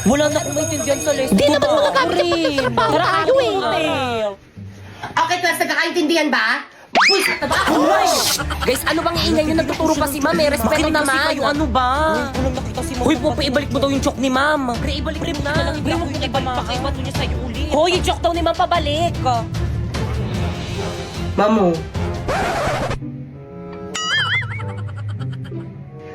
Wala na akong maintindihan sa lesson. Di naman magagamit yung pagtatrabaho tayo eh. Okay, class, nagkakaintindihan ba? Buisit na ba ako? Guys, ano bang iingay nyo? Nagtuturo pa si ma'am eh. Respeto naman. Kayo, ano ba? Walang nakita si ma'am. Hoy, Popo, ibalik mo daw yung joke ni ma'am. Pre, ibalik mo na lang. Hindi ako yung ibalik pa kayo. Bato niya sa'yo ulit. Hoy, yung joke daw ni ma'am pabalik. Mamu.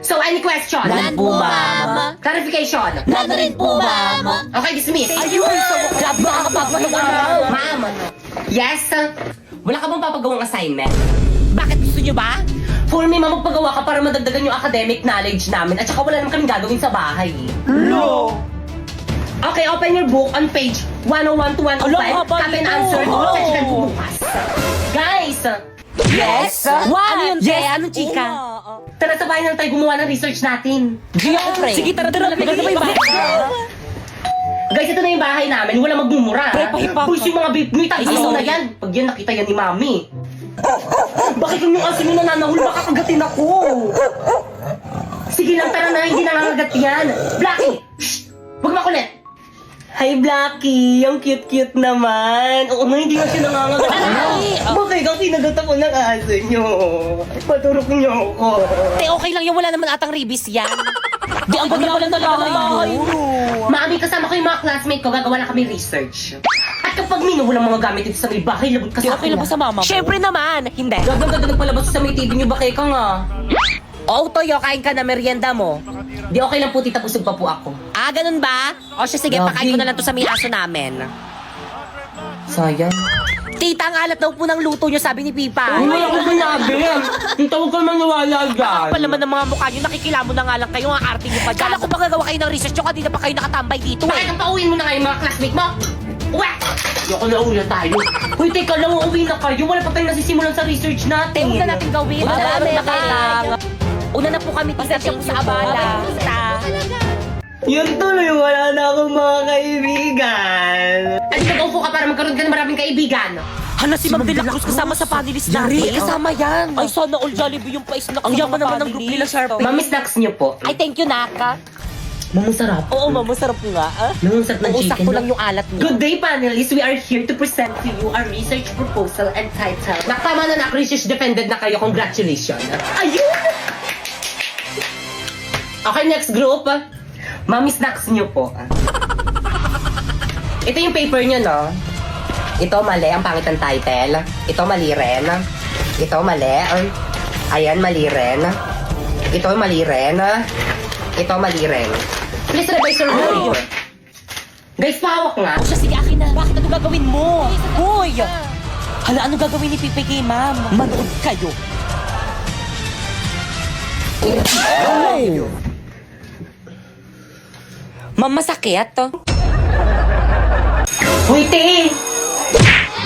So, any question? None po, ma'am. Clarification? None rin po, ma'am. Okay, dismiss. Ayun, so job makakapagpatong araw. Ma'am. Yes? Wala ka bang papagawang assignment? Bakit gusto nyo ba? For me, ma'am, magpagawa ka para madagdagan yung academic knowledge namin at saka wala naman kaming gagawin sa bahay. No! Okay, open your book on page 101 to 105. Alam, haba Copy and nito. answer. Oh. Check ko bukas. Guys, Yes? What? Ano yun, Yes. te? Anong chika? tara sa bahay na lang tayo gumawa ng research natin. Di ako, pre. Sige, tara, tara. Maganda ba yung bahay? Guys, ito na yung bahay namin. Wala magmumura. Pre, pahipak Boys, yung mga babe, may tag-isaw na yan. Pag yan, nakita yan ni Mami. Bakit yung asin yung nananahul? Baka kagatin ako. Sige lang, tara na. Hindi nangangagat yan. Blackie! Shh! Huwag makulit. Hi, Blackie. Ang cute-cute naman. Oo nga, hindi nga siya nangangagat. Ay! Bakit ang kinagat ako ng aso nyo? Paturok nyo ako. Te, okay lang yung wala naman atang ribis yan. Di, ang ganda pala talaga ng bahay mo. Mami, kasama ko yung mga classmate ko, gagawa na kami research. At kapag walang mga gamit dito sa may bahay, lagot ka Di sa okay akin. lang ba sa mama mo? Siyempre naman. Hindi. Gaganda nagpalabas sa may TV nyo, bakit ka nga? Oo, Toyo, kain ka na merienda mo. Di okay lang po, tita, pusog pa po ako. Ah, ganun ba? O siya, sige, Grabe. pakain ko na lang to sa may aso namin. Sayang. Tita, ang alat daw po ng luto niyo, sabi ni Pipa. Wala ko sinabi. Ang tawag ka maniwala Kapal naman ng mga mukha niyo, nakikilamo na nga lang kayo, ang arte niyo pa dyan. Kala ko ba gagawa kayo ng research nyo, kanina pa kayo nakatambay dito Bakit eh. ang pauwiin mo na kayo mga classmate mo? Uwe! Yoko na uwi na tayo. Uy, teka lang, uuwi na kayo. Wala pa tayong nasisimulan sa research natin. Una natin gawin. Madami na lang. Una na po kami, tita, siya po sa abala. Tita. Yun tuloy, wala na akong mga kaibigan. Ay, nag-upo ka para magkaroon ka ng maraming kaibigan. Hala, si Ma'am De La Cruz kasama sa panelist Yari, natin. kasama yan. Ay, sana all Jollibee yung pa-snack. Ang yaman naman ng group nila, Sharpie. Mami, snacks niyo po. Ay, thank you, Naka. Mamusarap. Oo, ma'am, masarap nga. Ah? Nangunsak ng Uusap chicken. ko lang yung alat niyo. Good day, panelists. We are here to present to you our research proposal and title. Nakatama na na, research defended na kayo. Congratulations. Ayun! Okay, next group. Mami, snacks niyo po. Ito yung paper niyo, no? Ito, mali. Ang pangit ng title. Ito, mali rin. Ito, mali. Ayan, mali rin. Ito, mali rin. Ito, mali rin. Please revise your work. Guys, pahawak nga. O siya, sige, akin na. Bakit ano gagawin mo? Hoy! Hala, ano gagawin ni Pipi kay ma'am? Manood kayo. Ma'am, masakit to. Hoy, te!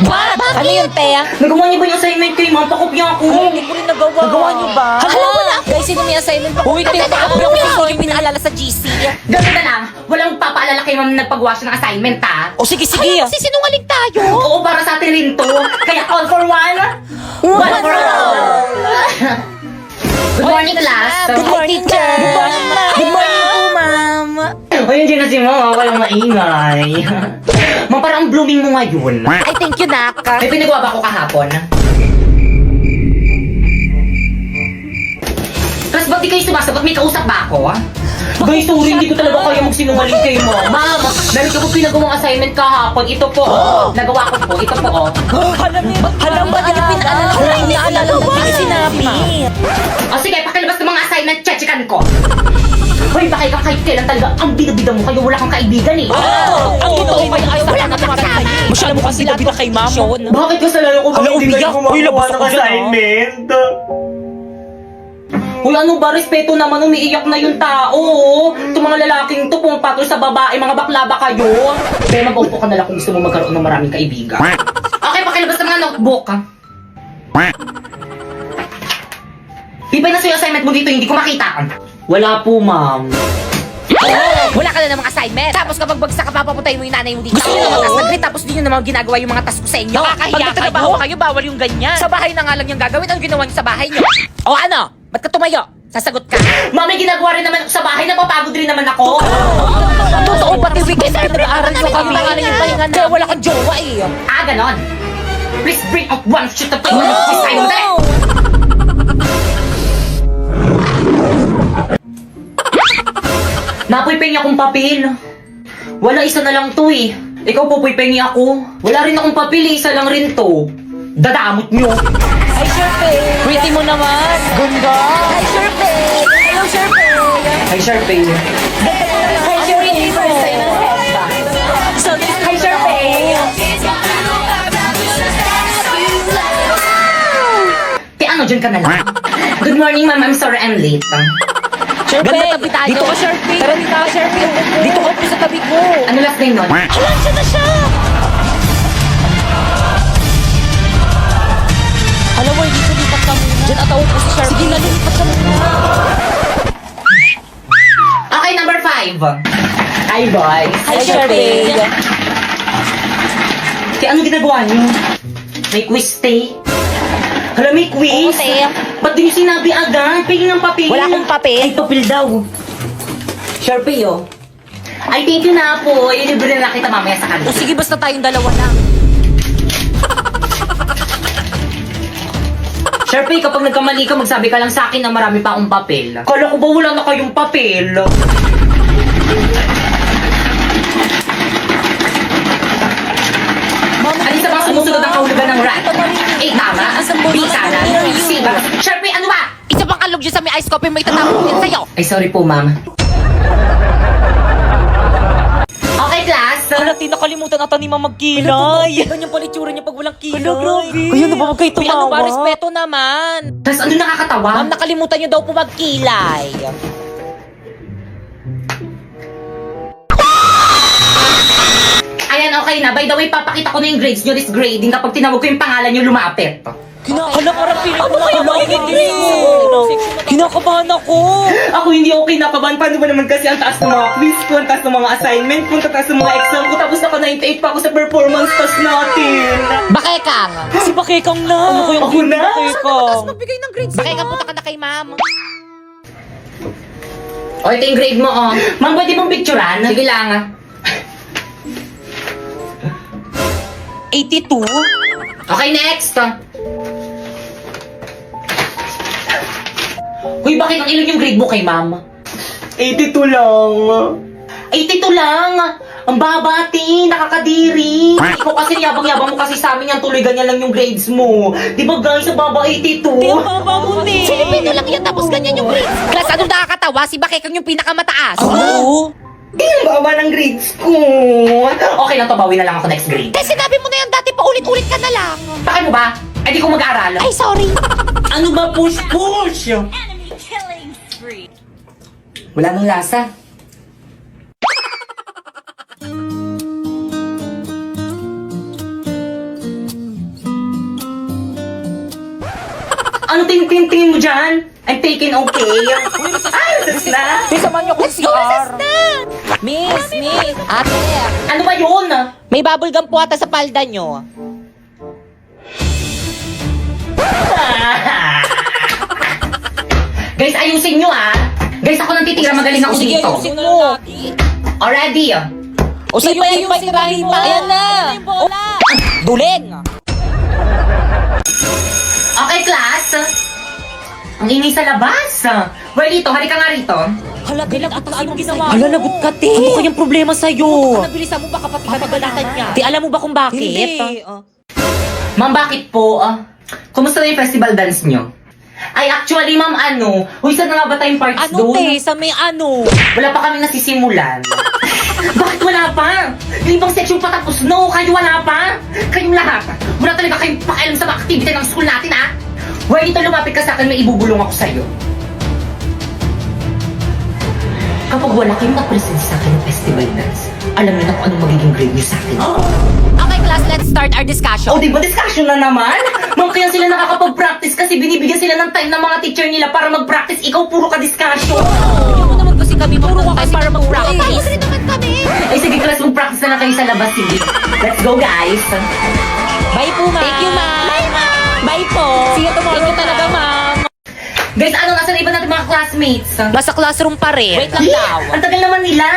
What? Ano yun, Tea? Nagawa niyo ba yung assignment kay ma'am? Pakopya ako. Hindi ko rin nagawa. Nagawa niyo ba? Hala, wala. Guys, sino may assignment pa? Uy, Tea, Ako yung hindi pinaalala sa GC. Ganun na lang. Walang papaalala kay ma'am na nagpagawa siya ng assignment, ha? O sige, sige. Hala, sinungaling tayo. Oo, para sa atin rin to. Kaya all for one, one for all. Good morning, class. Good morning, teacher. Good morning, ma'am. Good morning po, ma'am. Hoy, hindi na si ma'am. Walang maingay. Ma'am, parang blooming mo ngayon. Ay, thank you, Naka. May pinagawa ba ako kahapon? Tapos ba't di kayo sumasagot? May kausap ba ako? Guys, sorry, hindi ko talaga kaya magsinungaling kay mo. Ma'am, meron ko pinagawang assignment kahapon. Ito po, nagawa ko po. Ito po, Hala, ba niya pinaalala? Hala, hindi naalala mo. Hindi sinabi. O sige, pakilabas ng mga assignment, chechikan ko. Hoy, baka ikaw kahit kailan talaga ang bida-bida mo kayo, wala kang kaibigan eh. Ang totoo kayo ay wala na tumatay. Masyado mo kasi bida kay ma'am. Bakit kasalanan ko ba Hala, hindi umiyak. kayo Uy, labas gumagawa ng ako dyan, ah. assignment? Uy, ano ba? Respeto naman, umiiyak na yung tao. Itong mga lalaking to, pumapatol sa babae, mga bakla ba kayo? Pero mag-upo ka na lang kung gusto mo magkaroon ng maraming kaibigan. Okay, pakilabas ng mga notebook, ha? Ibay na sa'yo assignment mo dito, hindi ko makita. Wala po, ma'am. Wala ka na namang assignment. Tapos kapag bagsak ka, papapuntayin mo yung nanay mo dito. Gusto nyo naman mag-grade, tapos di nyo naman ginagawa yung mga task ko sa inyo. Nakakahiya Pag nagtatrabaho kayo. kayo, bawal yung ganyan. Sa bahay na nga lang yung gagawin. Ano ginawa nyo sa bahay nyo? O ano? Ba't ka tumayo? Sasagot ka? Mami, ginagawa rin naman ako sa bahay, napapagod rin naman ako. Totoo ba, Siyempre, kasi nag-aaral nyo kami. Kaya wala kang jowa eh. Ah, ganon. Please bring out one shot of paper. Please, tayo mo Napoy-pengi akong papel. Wala, isa na lang to eh. Ikaw pupoy-pengi ako. Wala rin akong papel eh, isa lang rin to. Dadamot nyo. Ay, Sharpay. Pretty mo naman. Ganda. Ay, Sharpay. Hello, Sharpay. Hi, Sharpay. Hi, Sharpay. Hi, Sharpay. Ano, dyan ka na lang. Good morning, ma'am. I'm sorry I'm late. Sharpay, Ganda, tabi tayo. dito ka, Sharpay. Tara, dito ka, Sharpay. Dito ka po sa tabi ko. Ano last name nun? Alam, siya na siya. Alam mo, dito lipat ka muna. Diyan ata upo si Sharpay. Sige na, lipat ka muna. Okay, number 5. Hi, boys. Hi, Sharpay. Kaya ano ginagawa niyo? May quiz, te. Hala, may quiz? Oo, te. Ba't di niyo sinabi agad? Pingin ng papel. Wala akong papel. Ay, papel daw. Sharpay, oh. Ay, thank you na po. Ilibre na kita mamaya sa O kanila. sige, basta tayong dalawa lang. Sharpay, kapag nagkamali ka, magsabi ka lang sa akin na marami pa akong papel. Kala ko ba wala na kayong papel? Alin sa mga sumusunod ang kahulugan ng rat? A, tama. B, kanan. C, bakit? Sharpay, ano ba? Isa pang kalog dyan sa may ice coffee, may tatapon yan sa'yo. Ay, sorry po, ma'am. Okay, class. Hala, nakalimutan ata ni Mama magkilay. Ganyan pala itsura niya pag walang kilay. Hala, grabe. Kaya na ba huwag kayo Uy, ano ba? tumawa? Respeto naman. Tapos ano nakakatawa? Ma'am, nakalimutan niyo daw po magkilay. Ayan, okay na. By the way, papakita ko na yung grades nyo this grading kapag tinawag ko yung pangalan nyo lumapit. Hala, parang piling ko kaya na kinakabahan ako. Ako hindi okay nakabahan. Paano ba naman kasi ang taas ng mga quiz ko, ang taas ng mga assignment ko, ang taas ng mga exam ko, tapos naka 98 pa ako sa performance test natin. Bakekang. Si Bakekang na. Ano ko yung Ako na? Bakekang? Magbigay ng grades. Bakekang, punta ka na kay ma'am. O, ito yung grade mo, oh. Ma'am, pwede mong picturean? Sige lang. 82? Okay, next. Uy, bakit ang ilan yung grade mo kay ma'am? 82 lang. 82 lang? Ang baba, ate. Nakakadiri. Ikaw kasi yabang-yabang mo kasi sa amin yan. Tuloy ganyan lang yung grades mo. Di ba guys, ang baba 82? Ang baba mo, ne. Filipino lang yan, tapos ganyan yung grades. Class, anong nakakatawa? Si Bakekang yung pinakamataas. Oo. Ang baba ng grades ko. Okay lang to, bawi na lang ako next grade. Kasi sinabi mo na yan dati, paulit-ulit ka na lang. Bakit mo ba? Ay, di ko mag-aaral. Ay, sorry. Ano ba push-push? Wala nang lasa. Ano tingin mo dyan? I'm taking okay. Ay, sus na. Samahan niyo ko si CR. Miss. Ate, Ano ba yun? may bubble gum po ata sa palda nyo. Guys, ayusin nyo ah. Guys, ako nang titira. Magaling ako Sige, dito. ayusin mo. Already. O sige, yung tirahin mo. Ayan na. Duling. Okay, class. Ang ingay sa labas. Well, dito. Halika nga rito. Hala, dilag at anong ginawa? Hala, lagot ka, te. Ano kayang problema sa'yo? Nabilisan mo baka pati kapagbalatan niya. Di, alam mo ba kung bakit? Hindi. Ma'am, bakit po? Kumusta na yung festival dance nyo? Ay, actually, ma'am, Uy, saan na nga ba tayong parts Ano, doon? te? Sa may ano? Wala pa kami nasisimulan. Bakit wala pa? Yung ibang section pa tapos, no? Kayo wala pa? Kayong lahat. Wala talaga kayong pakialam sa mga activity ng school natin, ha? Well, dito lumapit ka sa akin, may ibubulong ako sa'yo. Kapag wala kayong na-present sa akin ng festival dance, alam niyo na kung anong magiging grade niyo sa akin. Okay, class, let's start our discussion. O, di ba discussion na naman? Ma'am, kaya sila nakakapag-practice kasi binibigyan sila ng time ng mga teacher nila para mag-practice. Ikaw, puro ka discussion. Hindi mo naman kasi kami puro ka kasi para mag-practice. Tapos rin naman kami. Ay, sige, class, mag-practice na lang kayo sa labas. Sige. Let's go, guys. Bye po, ma'am. Thank you, ma'am. Bye, ma'am. Bye po. See you tomorrow, Thank you talaga, ma'am. Guys, ano, nasa na iba natin mga classmates? Nasa classroom pa rin. Wait lang daw. Ang tagal naman nila.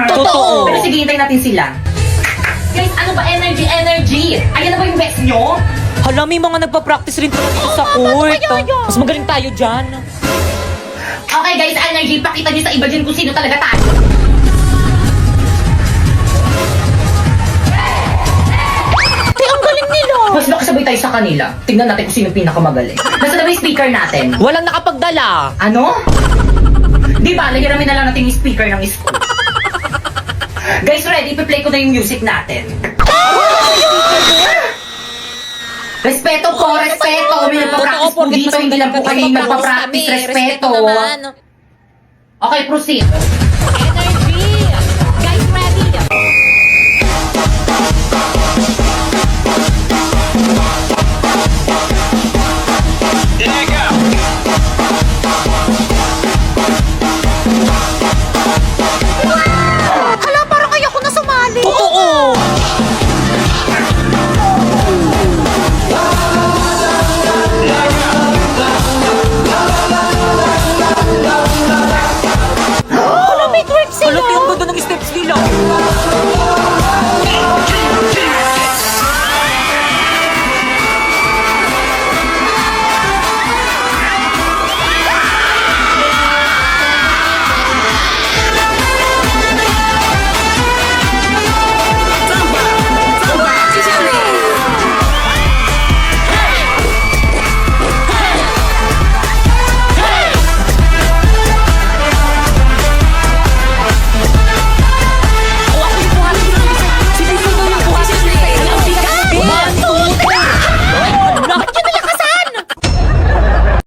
Totoo. Pero sige, hintayin natin sila. Guys, ano ba? Energy. Ayan na ba yung best nyo? Hala, may mga nagpa-practice rin dito sa court. Mas magaling tayo dyan. Okay guys, energy, pakita nyo sa iba dyan kung sino talaga tayo. Ang galing nila. Mas nakasabay tayo sa kanila. Tingnan natin kung sino pinakamagaling. Nasa na ba yung speaker natin? Walang nakapagdala. Ano? Di ba, lahiramin na lang natin yung speaker ng school. Guys, ready? Ipi-play ko na yung music natin. Respeto po, respeto. May nagpa-practice po dito, hindi lang po kami nagpa-practice. Respeto. Okay, proceed.